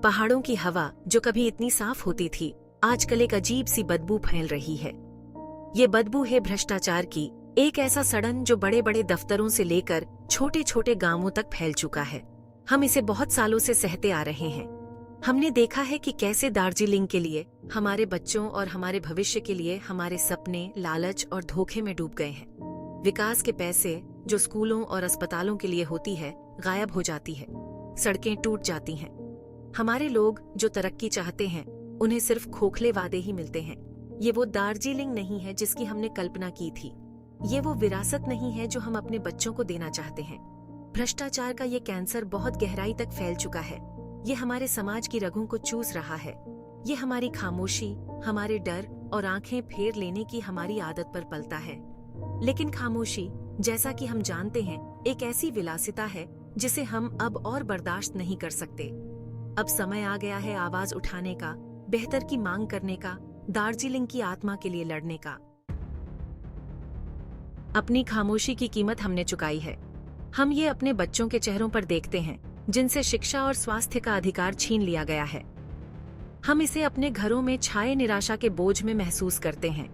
पहाड़ों की हवा जो कभी इतनी साफ होती थी, आजकल एक अजीब सी बदबू फैल रही है। ये बदबू है भ्रष्टाचार की, एक ऐसा सड़न जो बड़े बड़े दफ्तरों से लेकर छोटे छोटे गांवों तक फैल चुका है। हम इसे बहुत सालों से सहते आ रहे हैं। हमने देखा है कि कैसे दार्जिलिंग के लिए, हमारे बच्चों और हमारे भविष्य के लिए हमारे सपने लालच और धोखे में डूब गए हैं। विकास के पैसे जो स्कूलों और अस्पतालों के लिए होती है, गायब हो जाती है। सड़कें टूट जाती हैं। हमारे लोग जो तरक्की चाहते हैं, उन्हें सिर्फ खोखले वादे ही मिलते हैं। ये वो दार्जिलिंग नहीं है जिसकी हमने कल्पना की थी। ये वो विरासत नहीं है जो हम अपने बच्चों को देना चाहते हैं। भ्रष्टाचार का ये कैंसर बहुत गहराई तक फैल चुका है। ये हमारे समाज की रगों को चूस रहा है। ये हमारी खामोशी, हमारे डर और आंखें फेर लेने की हमारी आदत पर पलता है। लेकिन खामोशी, जैसा कि हम जानते हैं, एक ऐसी विलासिता है जिसे हम अब और बर्दाश्त नहीं कर सकते। अब समय आ गया है आवाज उठाने का, बेहतर की मांग करने का, दार्जिलिंग की आत्मा के लिए लड़ने का। अपनी खामोशी की कीमत हमने चुकाई है। हम ये अपने बच्चों के चेहरों पर देखते हैं, जिनसे शिक्षा और स्वास्थ्य का अधिकार छीन लिया गया है। हम इसे अपने घरों में छाए निराशा के बोझ में महसूस करते हैं।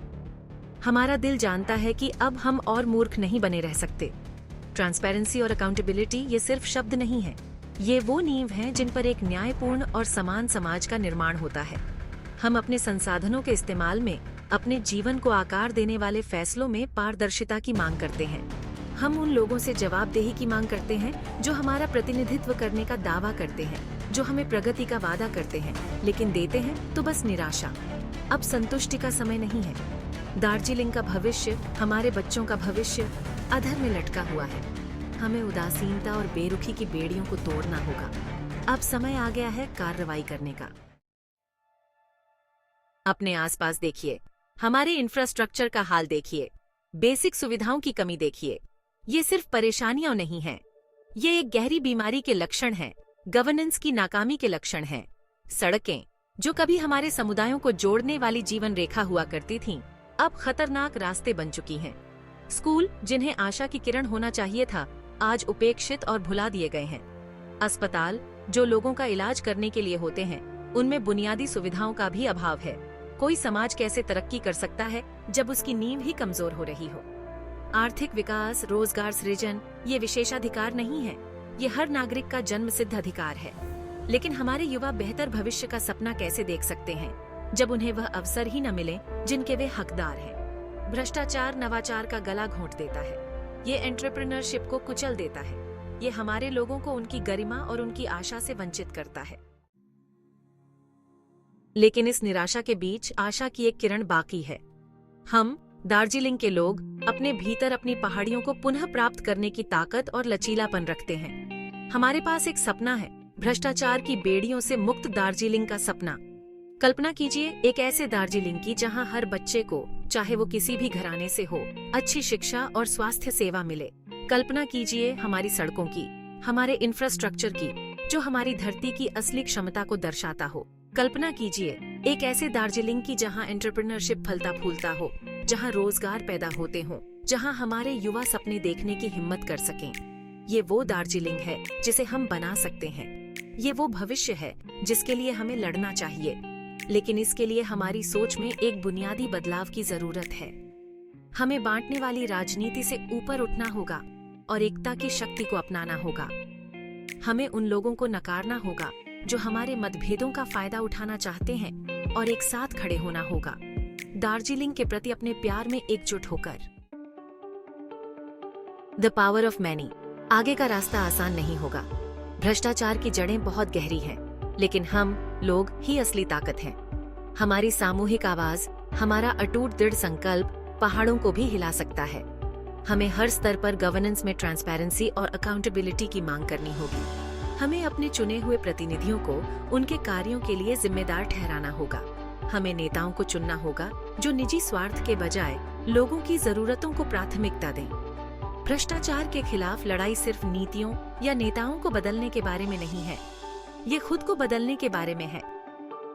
हमारा दिल जानता है कि अब हम और मूर्ख नहीं बने रह सकते। ट्रांसपेरेंसी और अकाउंटेबिलिटी ये सिर्फ शब्द नहीं है, ये वो नींव हैं जिन पर एक न्यायपूर्ण और समान समाज का निर्माण होता है। हम अपने संसाधनों के इस्तेमाल में, अपने जीवन को आकार देने वाले फैसलों में पारदर्शिता की मांग करते हैं। हम उन लोगों से जवाबदेही की मांग करते हैं जो हमारा प्रतिनिधित्व करने का दावा करते हैं, जो हमें प्रगति का वादा करते हैं, लेकिन देते हैं तो बस निराशा। अब संतुष्टि का समय नहीं है। दार्जिलिंग का भविष्य, हमारे बच्चों का भविष्य अधर में लटका हुआ है। हमें उदासीनता और बेरुखी की बेड़ियों को तोड़ना होगा। अब समय आ गया है कार्रवाई करने का। अपने आसपास देखिए, हमारे इंफ्रास्ट्रक्चर का हाल देखिए, बेसिक सुविधाओं की कमी देखिए। ये सिर्फ परेशानियां नहीं हैं, ये एक गहरी बीमारी के लक्षण हैं, गवर्नेंस की नाकामी के लक्षण हैं। सड़कें जो कभी हमारे समुदायों को जोड़ने वाली जीवन रेखा हुआ करती थीं, अब खतरनाक रास्ते बन चुकी हैं। स्कूल जिन्हें आशा की किरण होना चाहिए था, आज उपेक्षित और भुला दिए गए हैं। अस्पताल जो लोगों का इलाज करने के लिए होते हैं, उनमें बुनियादी सुविधाओं का भी अभाव है। कोई समाज कैसे तरक्की कर सकता है जब उसकी नींव ही कमजोर हो रही हो? आर्थिक विकास, रोजगार सृजन ये विशेषाधिकार नहीं है, ये हर नागरिक का जन्मसिद्ध अधिकार है। लेकिन हमारे युवा बेहतर भविष्य का सपना कैसे देख सकते हैं जब उन्हें वह अवसर ही न मिले जिनके वे हकदार हैं? भ्रष्टाचार नवाचार का गला घोंट देता है, ये एंटरप्रेन्योरशिप को कुचल देता है, ये हमारे लोगों को उनकी गरिमा और उनकी आशा से वंचित करता है। लेकिन इस निराशा के बीच आशा की एक किरण बाकी है। हम दार्जिलिंग के लोग अपने भीतर अपनी पहाड़ियों को पुनः प्राप्त करने की ताकत और लचीलापन रखते हैं। हमारे पास एक सपना है, भ्रष्टाचार की बेड़ियों से मुक्त दार्जिलिंग का सपना। कल्पना कीजिए एक ऐसे दार्जिलिंग की जहां हर बच्चे को, चाहे वो किसी भी घराने से हो, अच्छी शिक्षा और स्वास्थ्य सेवा मिले। कल्पना कीजिए हमारी सड़कों की, हमारे इंफ्रास्ट्रक्चर की, जो हमारी धरती की असली क्षमता को दर्शाता हो। कल्पना कीजिए एक ऐसे दार्जिलिंग की जहां एंटरप्रेन्योरशिप फलता फूलता हो, जहां रोजगार पैदा होते हों, जहां हमारे युवा सपने देखने की हिम्मत कर सकें। ये वो दार्जिलिंग है जिसे हम बना सकते हैं। ये वो भविष्य है जिसके लिए हमें लड़ना चाहिए। लेकिन इसके लिए हमारी सोच में एक बुनियादी बदलाव की जरूरत है। हमें बांटने वाली राजनीति से ऊपर उठना होगा और एकता की शक्ति को अपनाना होगा। हमें उन लोगों को नकारना होगा जो हमारे मतभेदों का फायदा उठाना चाहते हैं, और एक साथ खड़े होना होगा, दार्जिलिंग के प्रति अपने प्यार में एकजुट होकर। The power of many. आगे का रास्ता आसान नहीं होगा। भ्रष्टाचार की जड़ें बहुत गहरी हैं, लेकिन हम लोग ही असली ताकत हैं। हमारी सामूहिक आवाज, हमारा अटूट दृढ़ संकल्प पहाड़ों को भी हिला सकता है। हमें हर स्तर पर गवर्नेंस में ट्रांसपेरेंसी और अकाउंटेबिलिटी की मांग करनी होगी। हमें अपने चुने हुए प्रतिनिधियों को उनके कार्यों के लिए जिम्मेदार ठहराना होगा। हमें नेताओं को चुनना होगा जो निजी स्वार्थ के बजाय लोगों की जरूरतों को प्राथमिकता दें। भ्रष्टाचार के खिलाफ लड़ाई सिर्फ नीतियों या नेताओं को बदलने के बारे में नहीं है, ये खुद को बदलने के बारे में है।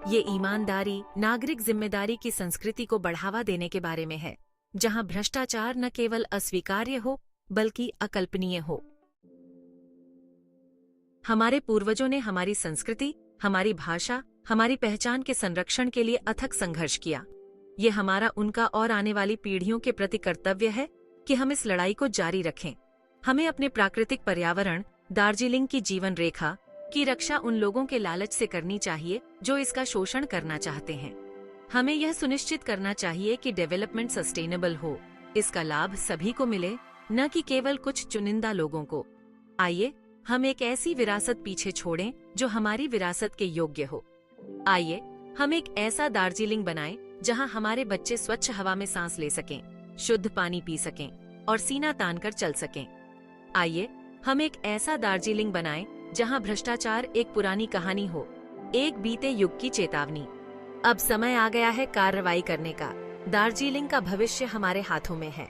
ये ईमानदारी, नागरिक जिम्मेदारी की संस्कृति को बढ़ावा देने के बारे में है, जहां भ्रष्टाचार न केवल अस्वीकार्य हो बल्कि अकल्पनीय हो। हमारे पूर्वजों ने हमारी संस्कृति हमारी भाषा, हमारी पहचान के संरक्षण के लिए अथक संघर्ष किया। ये हमारा, उनका और आने वाली पीढ़ियों के प्रति कर्तव्य है कि हम इस लड़ाई को जारी रखें। हमें अपने प्राकृतिक पर्यावरण, दार्जिलिंग की जीवन रेखा की रक्षा उन लोगों के लालच से करनी चाहिए जो इसका शोषण करना चाहते हैं। हमें यह सुनिश्चित करना चाहिए कि डेवलपमेंट सस्टेनेबल हो, इसका लाभ सभी को मिले, न कि केवल कुछ चुनिंदा लोगों को। आइए हम एक ऐसी विरासत पीछे छोड़ें जो हमारी विरासत के योग्य हो। आइए हम एक ऐसा दार्जिलिंग बनाएं जहां हमारे बच्चे स्वच्छ हवा में सांस ले सकें, शुद्ध पानी पी सकें और सीना तान कर चल सकें। आइए हम एक ऐसा दार्जिलिंग बनाएं जहां भ्रष्टाचार एक पुरानी कहानी हो, एक बीते युग की चेतावनी। अब समय आ गया है कार्रवाई करने का। दार्जिलिंग का भविष्य हमारे हाथों में है।